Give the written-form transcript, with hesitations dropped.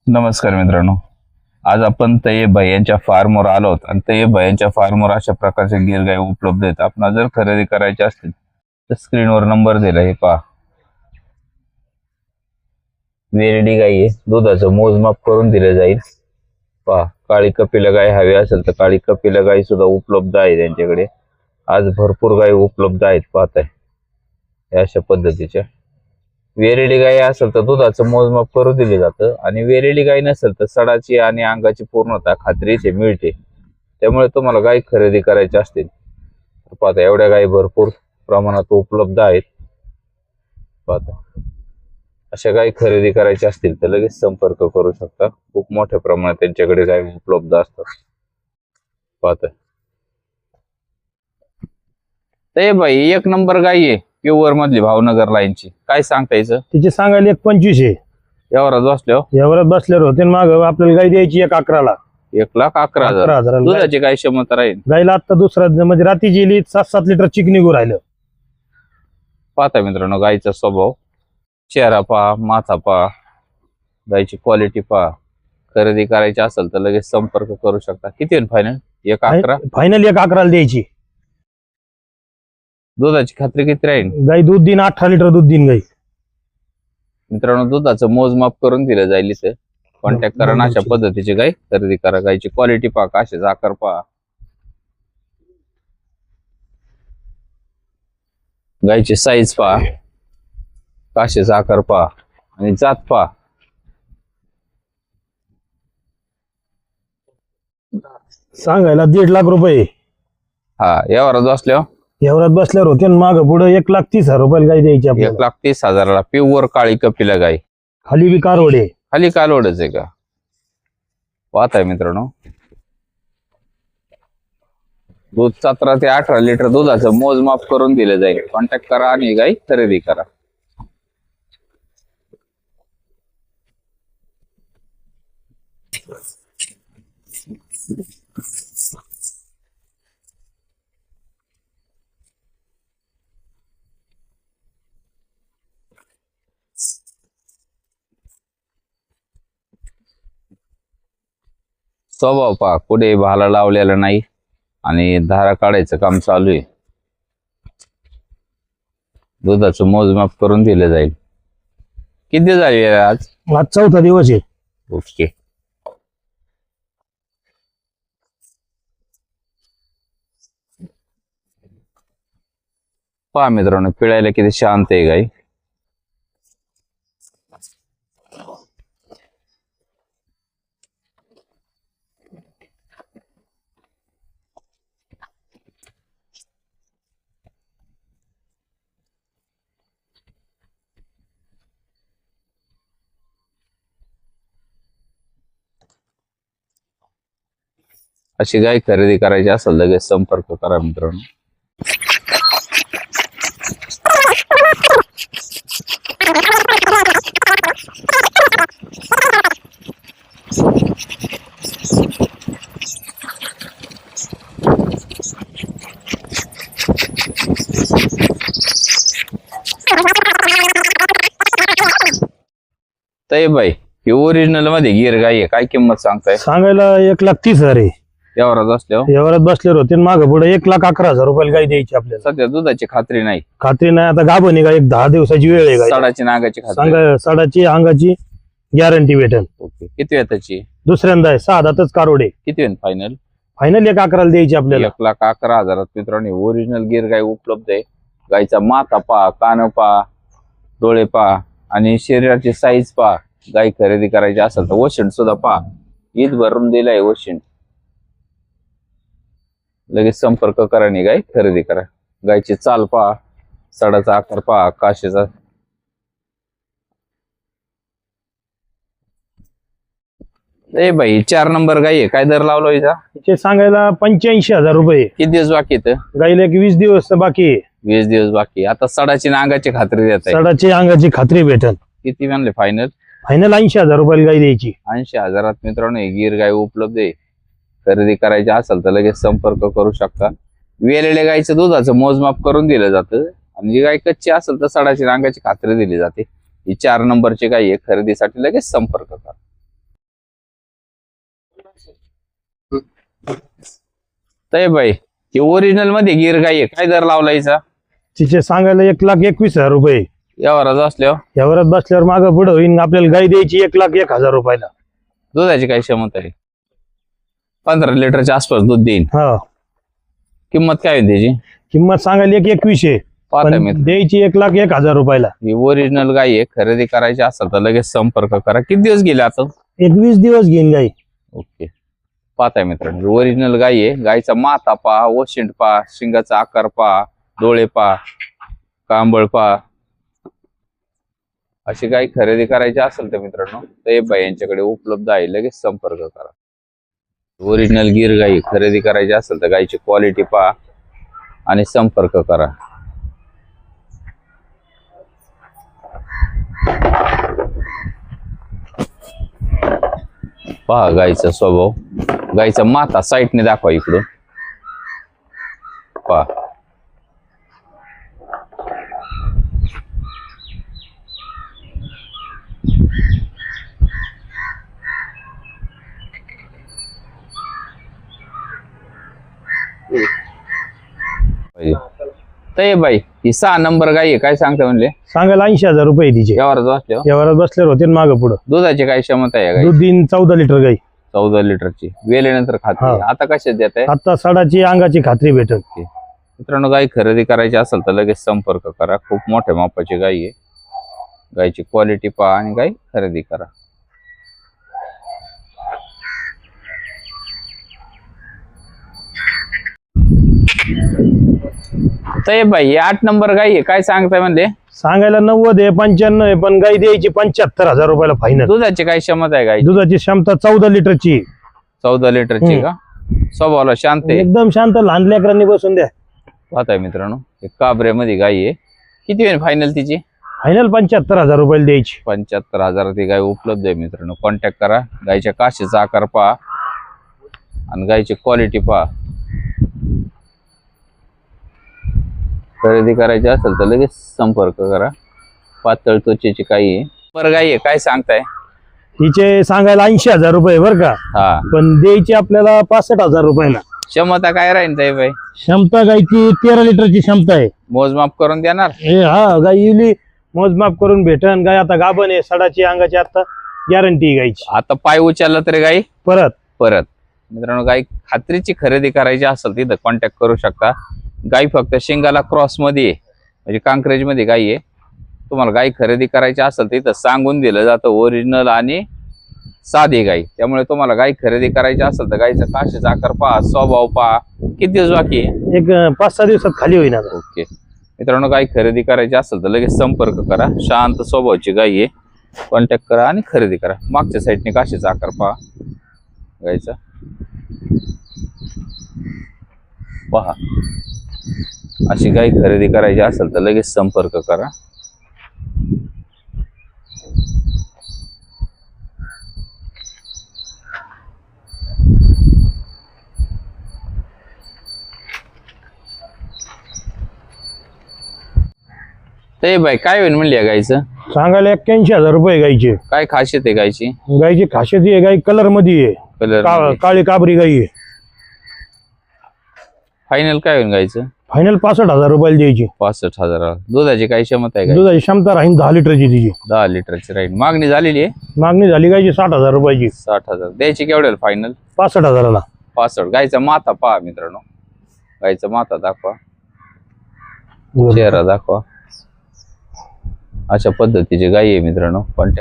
नमस्कार मित्रांनो, आज आपण तय्यब भाई यांच्या फार्मवर आलो आहोत आणि तय्यब भाई यांच्या फार्मवर अशा प्रकारचे गिर गाय उपलब्ध आहेत. आपण जर खरेदी करायचे असतील तर स्क्रीनवर नंबर दिला हे पहा. वेरडी गाय आहे, दुधाचं मोजमाप करून दिले जाईल. पहा, काळी कपिला गाय हवी असेल तर काळी कपिला गाय सुद्धा उपलब्ध आहे त्यांच्याकडे. आज भरपूर गाय उपलब्ध आहेत पाहताय अशा पद्धतीच्या. वेरेडी गाय असेल तर दुधाचं मोजमाप करून दिले जातं आणि वेरेडी गाय नसेल तर सडाची आणि अंगाची पूर्णता खात्री इथे मिळते. त्यामुळे तुम्हाला गाय खरेदी करायची असतील तर पाहता एवढ्या गायी भरपूर प्रमाणात उपलब्ध आहेत. पाहता अशा गायी खरेदी करायच्या असतील तर लगेच संपर्क करू शकता. खूप मोठ्या प्रमाणात त्यांच्याकडे गाय उपलब्ध असतात. पाहता ते बाई एक नंबर गाय आहे प्युअर मधली भावनगर लाईनची. काय सांगता याचं? तिचे सांगायला 1.25 आहे. यावरात बसल्यावर यावरात बसल्यावर होते माग आपल्याला गाय द्यायची 1.11 ला. 1,11,000 11,000 दुधाची काय क्षमता राहील? गायला आता दुसरा म्हणजे रात्री गेली 7-7 लिटर चिक निघू राहिलं. पाहता मित्रांनो गायचा स्वभाव, चेहरा पहा, माथा पहा, गायची क्वालिटी पहा. खरेदी करायची असेल तर लगेच संपर्क करू शकता. किती होईल फायनल? 1,11. फायनल 1.11 ला द्यायची. दुधाची खात्री किती राहील? गाय दूध दिन 18 लिटर दूध दिन गाय. मित्रांनो दुधाचं मोजमाप करून दिलं जाईल इथे. कॉन्टॅक्ट करा. अशा पद्धतीची गाय खरेदी करा. गायची क्वालिटी पहा, काशेचा आकार पहा, गायची साईज पहा, काशेचा आकार पहा आणि जात पहा. सांगायला 1.5 लाख रुपये. हा, यावर असल्यावर यावरात बसल्यावर होते माग पुढे 1,30,000 रुपयाला गाय द्यायची आपल्याला. 1,30,000 प्युअर काळी कपिला गाय. खाली बी कारवडे. खाली कालवडच आहे का? पाहताय मित्रांनो, दूध 17 ते 18 लिटर दुधाचं मोजमाप करून दिलं जाईल. कॉन्टॅक्ट करा आणि गाय खरेदी करा. स्वभाव पहा, कुठे भाला लावलेला नाही आणि धारा काढायचं काम चालू आहे. दुधाचं मोजमाप करून दिलं जाईल. किती झाली आज? आज 4था दिवस आहे. ओके. पहा मित्रांनो, पिळायला किती शांत आहे गाय. अशी गाय खरेदी करायची असेल लगेच संपर्क करा मित्रांनो. तय्यब भाई, ही ओरिजिनल मध्ये गिर गाय आहे, काय किंमत सांगताय? सांगायला 1,30,000 आहे. यावरात असल्यावर यावरात बसल्यावर होते माग पुढे 1,11,000 रुपयाला गाय द्यायची आपल्याला. सध्या दुधाची खात्री नाही. खात्री नाही. आता गाभण आहे गाय. 10 दिवसाची वेळ आहे गाय. सडाची नागाची खात्री. सांगा सडाची अंगाची गॅरंटी भेटेल. ओके. किती आहे त्याची? दुसऱ्यांदा आहे. 6 दातच कारवडे. किती आहे फायनल? फायनल 1.11 ला द्यायची आपल्याला. 1,11,000 मित्रांनो ओरिजिनल गिर गाय उपलब्ध आहे. गायचा माथा पहा, कान पहा, डोळे पहा आणि शरीराची साईज पहा. गाय खरेदी करायची असेल तर वशिंड सुद्धा पहा. ईद भरून दिलाय वशिंड. लगेच संपर्क करा आणि गाय खरेदी करा. गायची चाल पहा, सडाचा आकार पहा, काशेचा. ए बाई, 4 नंबर गाय आहे. काय दर लावला हिचा? तिचे सांगायला 85,000 रुपये. किती दिवस बाकी आहेत? गायला एक 20 दिवस बाकी आहे. 20 दिवस बाकी. आता सडाची नागाची खात्री देत आहे. सडाची अंगाची खात्री भेटेल. किती म्हणले फायनल? फायनल 80,000 रुपयाला गाय द्यायची. 80,000 मित्रांनो ही गिर गाय उपलब्ध आहे. खरेदी करायची असेल तर लगेच संपर्क करू शकता. वेलेल्या गायचं दुधाचं मोजमाप करून दिलं जातं आणि जी गाय कच्ची असेल तर सडाची रांगाची खात्री दिली जाते. ही 4 नंबरची गाय आहे. खरेदीसाठी लगेच संपर्क करा. तय बाई ही ओरिजिनल मध्ये गिर गाई आहे, काय दर लावला हिचा? तिचे सांगायला 1,21,000 रुपये. यावरच असल्यावर यावरात बसल्यावर मागं पुढं होईन. आपल्याला गाई द्यायची 1,01,000 रुपयाला. दुधाची काय क्षमता आहे? 15 लिटरच्या आसपास दूध देईन. हा, किंमत काय होती त्याची? किंमत सांगायला 1,21,000 आहे. पाहता पण मित्र, द्यायची 1,01,000 रुपयाला. ही ओरिजिनल गाई आहे. खरेदी करायची असेल तर लगेच संपर्क करा. किती दिवस गेले आता? 21 दिवस घेईन गाई. ओके, पाहताय मित्रांनो, ओरिजिनल गाई आहे. गायचा माथा पहा, ओशिंड पहा, शिंगाचा आकार पहा, डोळे पहा, कांबळ पहा. अशी गाय खरेदी करायची असेल तर मित्रांनो तय्यब भाई यांच्याकडे उपलब्ध आहे. लगेच संपर्क करा. ओरिजिनल गिर गाई खरेदी करायची असेल तर गायची क्वालिटी पहा आणि संपर्क करा. पहा गायचा स्वभाव. गायचा माथा साईडने दाखवा इकडून. पहा तय्यब भाई ही 6 नंबर गाई आहे, काय सांगता म्हणले? सांगायला 80,000 रुपये तिचे. यावर बसल्यावर यावरात बसल्यावर होते मागं पुढं. दुधाची काय क्षमता आहे गाई? दूध दिन 14 लिटर गाई. 14 लिटरची वेल्यानंतर खाते. हा. आता कशात देत आहे? आता सडाची अंगाची खात्री भेटत. मित्रांनो गाय खरेदी करायची असेल तर लगेच संपर्क करा. खूप मोठ्या मापाची गाय आहे. गायची क्वालिटी पहा आणि गाय खरेदी करा. तय्यब भाई ही 8 नंबर गाय आहे, काय सांगताय म्हणले? सांगायला 90 आहे, 95 आहे, पण गाई द्यायची 75,000 रुपयाला फायनल. दुधाची काय क्षमता आहे गाय? दुधाची क्षमता 14 लिटरची. 14 लिटरची का? स्वभावाला शांत आहे. एकदम शांत, लहान लेकरांनी बसून द्या. पाहताय मित्रांनो काबऱ्यामध्ये गाय आहे. किती होईल फायनल तिची? फायनल 75,000 रुपयाला द्यायची. 75,000 ती गाय उपलब्ध आहे मित्रांनो. कॉन्टॅक्ट करा. गायच्या काशीचा आकार पहा आणि गायची क्वालिटी पहा. खरेदी करायची असेल तर लगेच संपर्क करा. पातळ त्वचेची गाय आहे. पर गाय आहे, काय सांगताय? हिचे सांगायला 80,000 रुपये बरं का, हा, पण द्यायची आपल्याला 65,000 रुपयाला. क्षमता काय राहील ताई बाई? क्षमता गायची 13 लिटरची क्षमता आहे. मोजमाप करून देणार? हा, गाय इली मोजमाप करून भेटन. गाय आता गाभण आहे, सडाची अंगाची आता गॅरंटी गायची. आता पाय उचलला तरी गाय परत परत. मित्रांनो गाय खात्रीची खरेदी करायची असेल तिथं कॉन्टॅक्ट करू शकता. गाय फक्त शिंगाला क्रॉस मध्ये आहे, म्हणजे कांक्रेज मध्ये गाय आहे. तुम्हाला गाय खरेदी करायची असेल तिथं सांगून दिलं जातं ओरिजिनल आणि साधी गाय. त्यामुळे तुम्हाला गाय खरेदी करायची असेल तर गायचा काशीचा आकार पहा, स्वभाव पहा. किती दिवस बाकी आहे? एक 5-6 दिवसात खाली होईना. ओके मित्रांनो गाय खरेदी करायची असेल तर लगेच संपर्क करा. शांत स्वभावाची गाय आहे. कॉन्टॅक्ट करा आणि खरेदी करा. मागच्या साईडने काशीचा आकार पहा गायचा. पहा अशी गाय खरेदी करायची असेल तर लगेच संपर्क करा. ते बाई काय होईल म्हणली या गायचं? सांगायला 81,000 रुपये गायचे. काय खासियत आहे गायची? गायची खासियत आहे, गाय कलर मध्ये आहे. कलर काळी काबरी गाई आहे. फायनल काय होईल गायचं? फायनल 65,000 रुपयाला द्यायची. 65,000. दुधाची काय क्षमता आहे? दुधाची क्षमता राहील 10 लिटरची तिची. 10 लिटरची राहील. मागणी झालेली आहे? मागणी झाली गायची 60,000 रुपयाची. 60,000 द्यायची केवढ्याला फायनल? 65,000ला. 65. गायचा माथा पहा मित्रांनो. गायचा माथा दाखवा, चेहरा दाखवा. अशा पद्धतीची गाय आहे मित्रांनो. कॉन्टॅक्ट